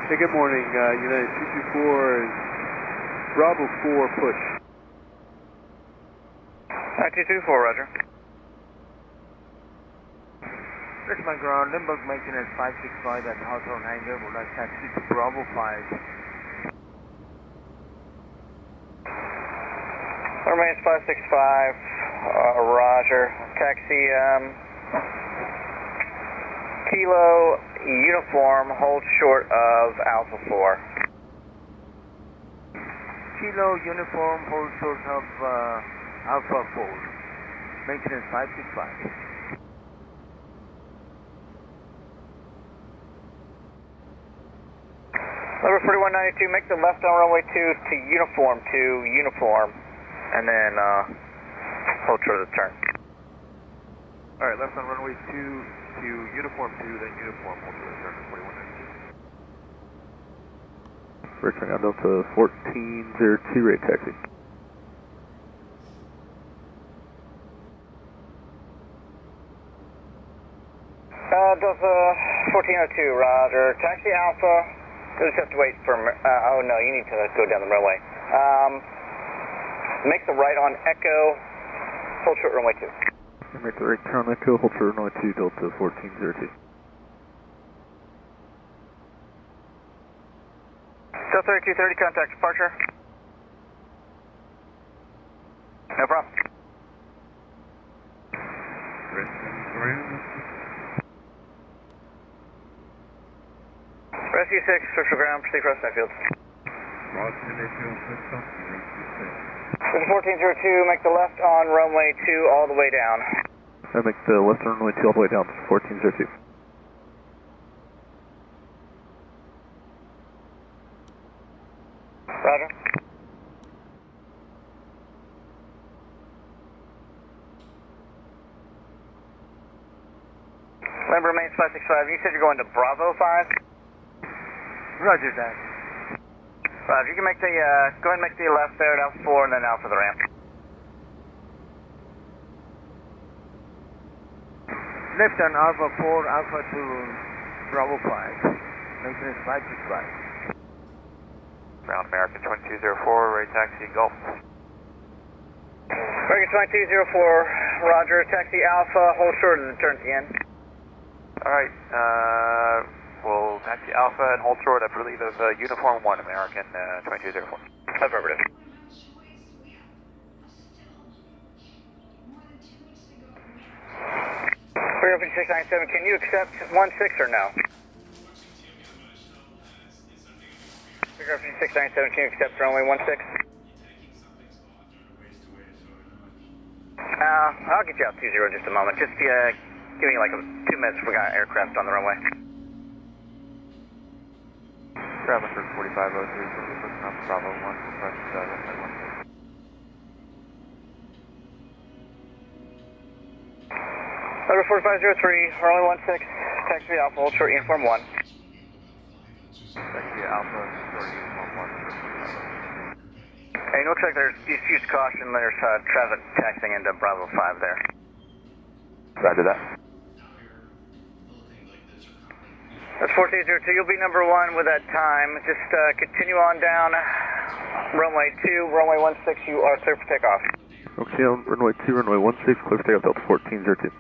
Hey, good morning, United 224 is Bravo 4 push. 224, roger. Richmond ground, Limburg maintenance 565 at the Hawthorne hangar, would like taxi to Bravo 5. Remains 565, roger. Taxi, Kilo uniform, hold short of Alpha 4. Kilo uniform, hold short of Alpha 4. Maintenance 565. Number 4192, make the left on runway 2 to uniform 2, uniform, and then hold short of the turn. Alright, left on runway 2 to uniform 2, then uniform, hold short of the turn, 4192. Richmond out Delta 1402, rate taxi. Delta 1402, roger. Taxi Alpha. You'll just have to wait for, oh no, you need to go down the runway. Make the right on Echo, hold short runway 2. Make the right turn on Echo, hold short runway 2, Delta 1402. Delta 3230, contact departure. No problem. Rescue 6, switch for ground, proceed across Snowfield. This is 1402, make the left on runway 2 all the way down. I make the left on runway 2 all the way down to 1402. Roger. Limber remains 565, you said you're going to Bravo 5? Roger that. Roger, you can make the, go ahead and make the left there at Alpha 4 and then Alpha the ramp. Left on Alpha 4, Alpha to Bravo 5. Maintenance 565. Ground American 2204, rate taxi Gulf. American 2204, roger, taxi Alpha, hold short of the turn at the end. Alright, we'll taxi Alpha and hold short, I believe, of uniform 1, American 2204. Affirmative. Figure 5697, can you accept 16 or no? Figure 5697, can you accept runway 16? I'll get you out 20 just a moment. Just give me like 2 minutes, we got aircraft on the runway. Traveling for 4503, pushing off Bravo 1, press runway 16. Number 4503, runway 16, taxi Alpha, hold short, uniform 1. Taxi Alpha, short uniform 1. Hey, no check, there's, just use caution, there's traffic taxiing into Bravo 5 there. Roger that. That's 1402, you'll be number 1 with that time. Just continue on down runway 2, runway 16, you are clear for takeoff. Okay, on runway 2, runway 16, clear for takeoff, Delta 1402.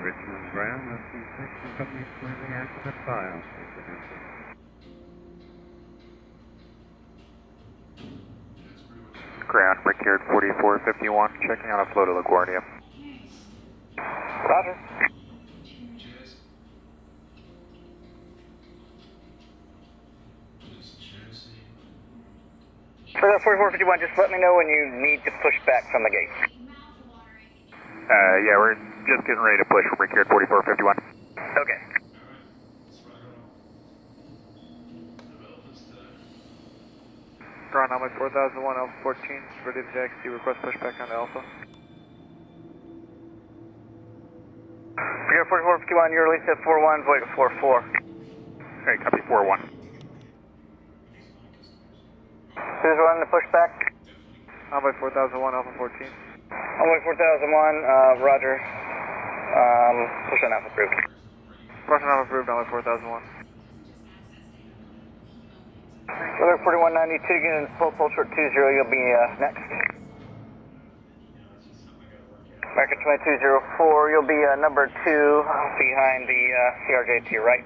Richmond ground, Rescue 6, and company clearly after the file. Ground, Rickyard 4451, checking on a flow to LaGuardia. Roger. For that 4451, just let me know when you need to push back from the gate. Yeah, we're just getting ready to push from Rickyard 4451. Okay. Ground number 4001, Alpha 14, ready to taxi, request pushback on Alpha. Figure 4451, you're released at 41, void at 44. Okay, copy 41. Who's running the pushback? Envoy 4001, Alpha 14. Envoy 4001, roger. Push on Alpha approved. Pushing off approved, runway 4001. Weather 4192, getting full short 20, you'll be next. American 2204, you'll be number 2 behind the CRJ to your right.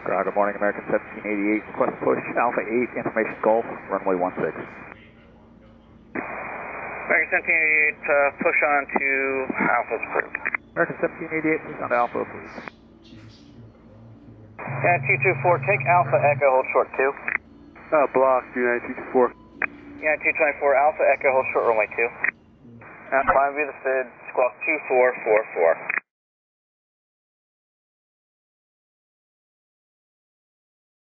Good morning, American 1788, request push Alpha 8, information Golf, runway 16. American 1788, push on to Alpha's approved. American 1788, push on to Alpha, please. United 224, take Alpha Echo, hold short 2. Block, United 224. United 224, Alpha Echo, hold short runway 2. Climb via the SID, squawk 2444.